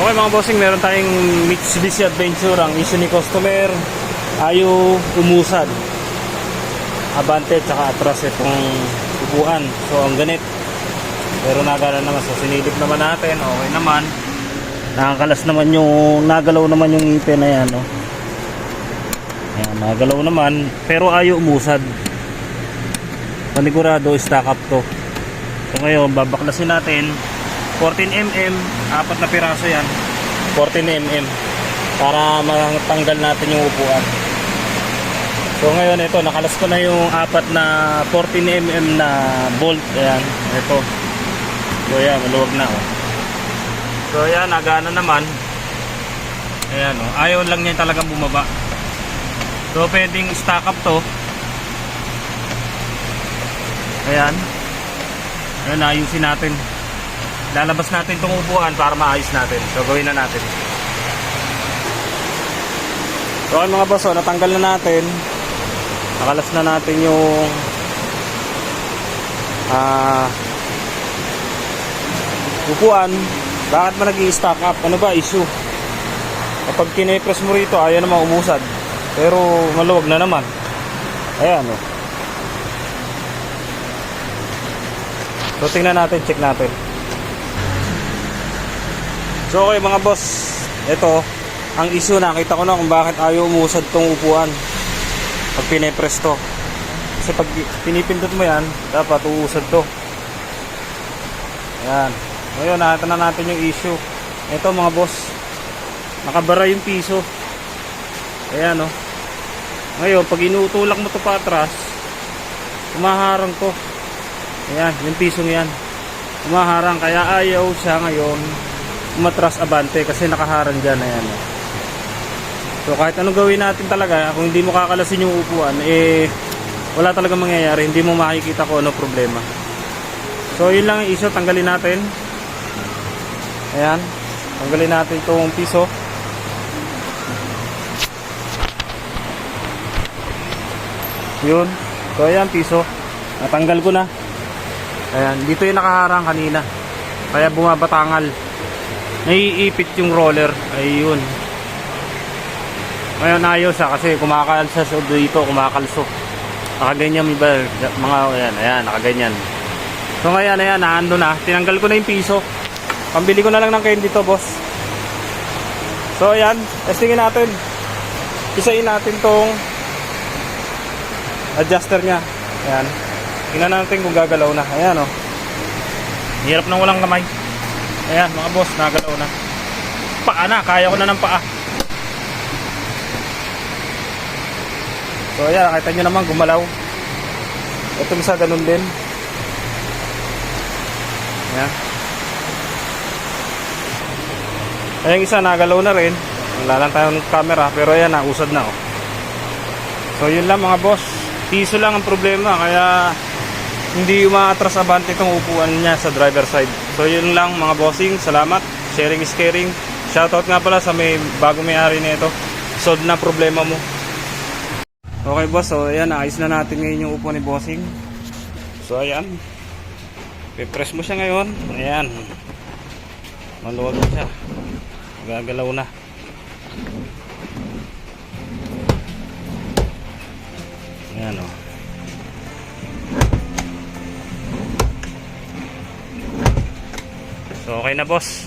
Okay mga bossing, meron tayong Mitsubishi Adventure. Ang issue ni customer, ayaw umusad. Abante tsaka atras itong upuan. So ang ganit. Pero nagala naman. So sinilip naman natin. Okay naman. Nakakalas naman yung, nagalaw naman yung ngipin na yan. No? Ayan, nagalaw naman. Pero ayaw umusad. Panigurado, stack up to. So ngayon, babaklasin natin. 14mm, apat na piraso yan. 14mm para matanggal natin yung upuan. So ngayon ito, nakalas ko na yung apat na 14mm na bolt. Ayan, ito. So ayan, maluwag na oh. So ayan, nagana naman. Ayan oh, ayaw lang niya talagang bumaba. So pwedeng stack up to. Ayan. Ayan, ayusin natin. Lalabas natin itong upuan para maayos natin. So gawin na natin. So okay mga boss, natanggal na natin. Nakalas na natin yung upuan. Bakit ba nag-i-stack up? Ano ba issue? Kapag kine-press mo rito, ayaw naman umusad. Pero maluwag na naman. Ayan o. So tingnan natin, check natin. So okay mga boss, ito ang issue, nakita ko na kung bakit ayaw umusad tong upuan pag pinipress to. Kasi pag pinipindot mo yan, dapat uusad to. Ayan. Ngayon nakita na natin yung issue. Ito mga boss, nakabara yung piso. Ayan o. Ngayon pag inutulak mo to pa atras, umaharang to. Ayan, yung pisong yan umaharang, kaya ayaw siya ngayon umatras abante kasi nakaharang dyan. Ayan. So kahit anong gawin natin talaga, kung hindi mo kakalasin yung upuan, eh wala talagang mangyayari, hindi mo makikita kung ano problema. So yun lang yung issue, tanggalin natin. Ayan, tanggalin natin itong piso. Yun. So ayan, piso natanggal ko na. Ayan, dito yung nakaharang kanina, kaya bumabatangal, naiipit yung roller. Ayun. Ngayon ayaw siya kasi kumakalsa siya dito, kumakalso. Nakaganyan mga ayan, ayan, nakaganyan. So ngayon, ayan, naando na. Tinanggal ko na yung piso. Pambili ko na lang ng candy to, boss. So ayan, testingin natin. Isain natin tong adjuster nya. Ayan. Tingnan natin kung gagalaw na. Ayan o. Hirap nang walang kamay. Ayan mga boss, nagalaw na. Paa na, kaya ko na ng paa. So ayan, nakita nyo naman gumalaw. Ito isa ganun din. Ayan. Ayan, isa nagalaw na rin. Wala lang tayong camera, pero ayan, nausad na oh. So yun lang mga boss, piso lang ang problema, kaya hindi umaatras abante itong upuan niya sa driver side. So yun lang mga bossing, salamat. Sharing is caring. Shoutout nga pala sa may bago may-ari nito. Solve na problema mo. Okay boss, so ayan, ayos na natin ngayon yung upuan ni bossing. So ayan, pipress mo siya ngayon. Ayan, maluwag na siya, gagalaw na. Ayan o. So okay na boss.